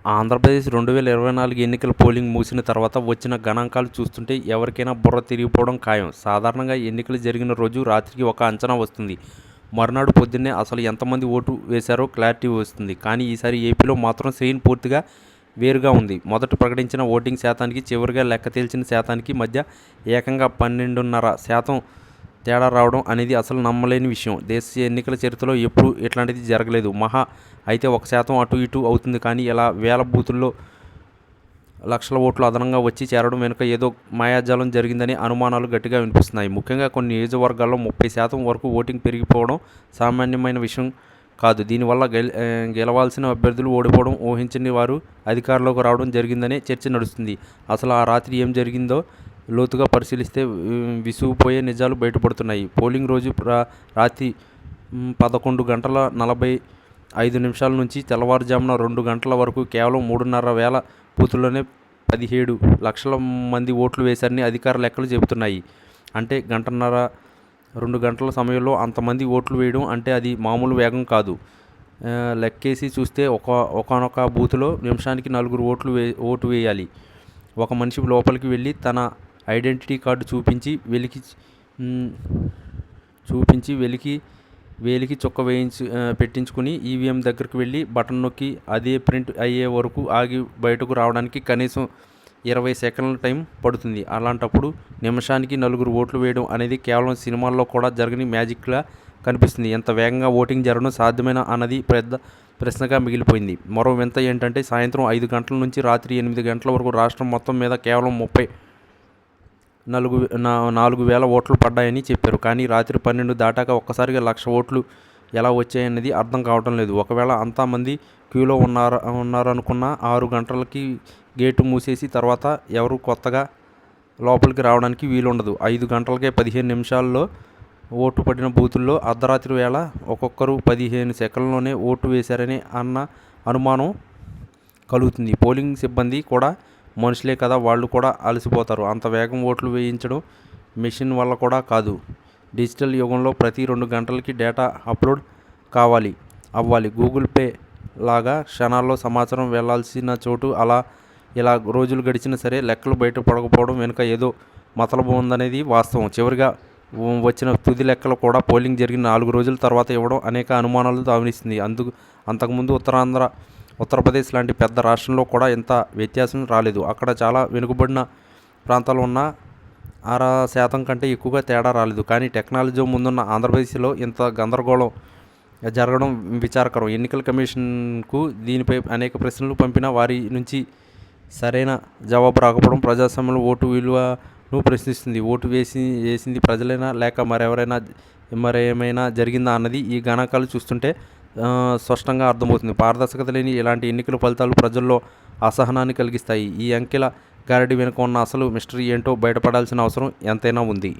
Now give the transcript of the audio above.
ఆంధ్రప్రదేశ్ 2024 ఎన్నికల పోలింగ్ ముగిసిన తర్వాత వచ్చిన గణాంకాలు చూస్తుంటే ఎవరికైనా బుర్ర తిరిగిపోవడం ఖాయం. సాధారణంగా ఎన్నికలు జరిగిన రోజు రాత్రికి ఒక అంచనా వస్తుంది. మరునాడు పొద్దున్నే అసలు ఎంతమంది ఓటు వేశారో క్లారిటీ వస్తుంది. కానీ ఈసారి ఏపీలో మాత్రం శ్రేణి పూర్తిగా వేరుగా ఉంది. మొదట ప్రకటించిన ఓటింగ్ శాతానికి చివరిగా లెక్క తేల్చిన శాతానికి మధ్య ఏకంగా 12.5% తేడా రావడం అనేది అసలు నమ్మలేని విషయం. దేశీయ ఎన్నికల చరిత్రలో ఎప్పుడూ ఇట్లాంటిది జరగలేదు. మహా అయితే 1% అటు ఇటు అవుతుంది. కానీ ఇలా వేల బూతుల్లో లక్షల ఓట్లు అదనంగా వచ్చి చేరడం వెనుక ఏదో మాయాజాలం జరిగిందని అనుమానాలు గట్టిగా వినిపిస్తున్నాయి. ముఖ్యంగా కొన్ని నియోజకవర్గాల్లో 30% వరకు ఓటింగ్ పెరిగిపోవడం సామాన్యమైన విషయం కాదు. దీనివల్ల గెలవాల్సిన అభ్యర్థులు ఓడిపోవడం, ఊహించని వారు అధికారంలోకి రావడం జరిగిందనే చర్చ నడుస్తుంది. అసలు ఆ రాత్రి ఏం జరిగిందో లోతుగా పరిశీలిస్తే విసుగుపోయే నిజాలు బయటపడుతున్నాయి. పోలింగ్ రోజు రాత్రి 11:45 నుంచి తెల్లవారుజామున 2 గంటల వరకు కేవలం 3.5 బూతుల్లోనే 17 లక్షల మంది ఓట్లు వేశారని అధికార లెక్కలు చెబుతున్నాయి. అంటే 2 గంటల సమయంలో అంతమంది ఓట్లు వేయడం అంటే అది మామూలు వేగం కాదు. లెక్కేసి చూస్తే ఒకానొక బూతులో నిమిషానికి 4 ఓటు వేయాలి. ఒక మనిషి లోపలికి వెళ్ళి తన ఐడెంటిటీ కార్డు చూపించి వేలికి చుక్క పెట్టించుకుని ఈవీఎం దగ్గరికి వెళ్ళి బటన్ నొక్కి అదే ప్రింట్ అయ్యే వరకు ఆగి బయటకు రావడానికి కనీసం 20 సెకండ్ల టైం పడుతుంది. అలాంటప్పుడు నిమిషానికి 4 ఓట్లు వేయడం అనేది కేవలం సినిమాల్లో కూడా జరగని మ్యాజిక్లా కనిపిస్తుంది. ఎంత వేగంగా ఓటింగ్ జరగడం సాధ్యమైన అన్నది పెద్ద ప్రశ్నగా మిగిలిపోయింది. మరో వింత ఏంటంటే సాయంత్రం 5 గంటల నుంచి రాత్రి 8 గంటల వరకు రాష్ట్రం మొత్తం మీద కేవలం 34,000 ఓట్లు పడ్డాయని చెప్పారు. కానీ రాత్రి 12 దాటాక ఒక్కసారిగా 1,00,000 ఓట్లు ఎలా వచ్చాయన్నది అర్థం కావటం లేదు. ఒకవేళ అంతమంది క్యూలో ఉన్నారనుకున్న 6 గంటలకి గేటు మూసేసి తర్వాత ఎవరు కొత్తగా లోపలికి రావడానికి వీలుండదు. 5 గంటలకే 15 నిమిషాల్లో ఓటు పడిన బూతుల్లో అర్ధరాత్రి వేళ ఒక్కొక్కరు 15 సెకండ్లలోనే ఓటు వేశారని అనుమానం కలుగుతుంది. పోలింగ్ సిబ్బంది కూడా మనుషులే కదా, వాళ్ళు కూడా అలసిపోతారు. అంత వేగం ఓట్లు వేయించడం మెషిన్ వల్ల కూడా కాదు. డిజిటల్ యుగంలో ప్రతి 2 గంటలకి డేటా అప్లోడ్ అవ్వాలి. గూగుల్ పే లాగా క్షణాల్లో సమాచారం వెళ్లాల్సిన చోటు ఇలా రోజులు గడిచినా సరే లెక్కలు బయటపడకపోవడం వెనుక ఏదో మతలబు ఉందనేది వాస్తవం. చివరిగా వచ్చిన తుది లెక్కలు కూడా పోలింగ్ జరిగిన 4 రోజుల తర్వాత ఇవ్వడం అనేక అనుమానాలు తావినిస్తుంది. అంతకుముందు ఉత్తరప్రదేశ్ లాంటి పెద్ద రాష్ట్రంలో కూడా ఇంత వ్యత్యాసం రాలేదు. అక్కడ చాలా వెనుకబడిన ప్రాంతాలు ఉన్న 6% కంటే ఎక్కువగా తేడా రాలేదు. కానీ టెక్నాలజీ ముందున్న ఆంధ్రప్రదేశ్లో ఇంత గందరగోళం జరగడం విచారకరం. ఎన్నికల కమిషన్కు దీనిపై అనేక ప్రశ్నలు పంపినా వారి నుంచి సరైన జవాబు రాకపోవడం ప్రజాస్వామ్యంలో ఓటు విలువను ప్రశ్నిస్తుంది. ఓటు వేసింది ప్రజలైనా లేక మరేమైనా జరిగిందా అన్నది ఈ గణాంకాలు చూస్తుంటే స్పష్టంగా అర్థమవుతుంది. పారదర్శకత లేని ఇలాంటి ఎన్నికల ఫలితాలు ప్రజల్లో అసహనాన్ని కలిగిస్తాయి. ఈ అంకెల గారడి వెనుక ఉన్న అసలు మిస్టరీ ఏంటో బయటపడాల్సిన అవసరం ఎంతైనా ఉంది.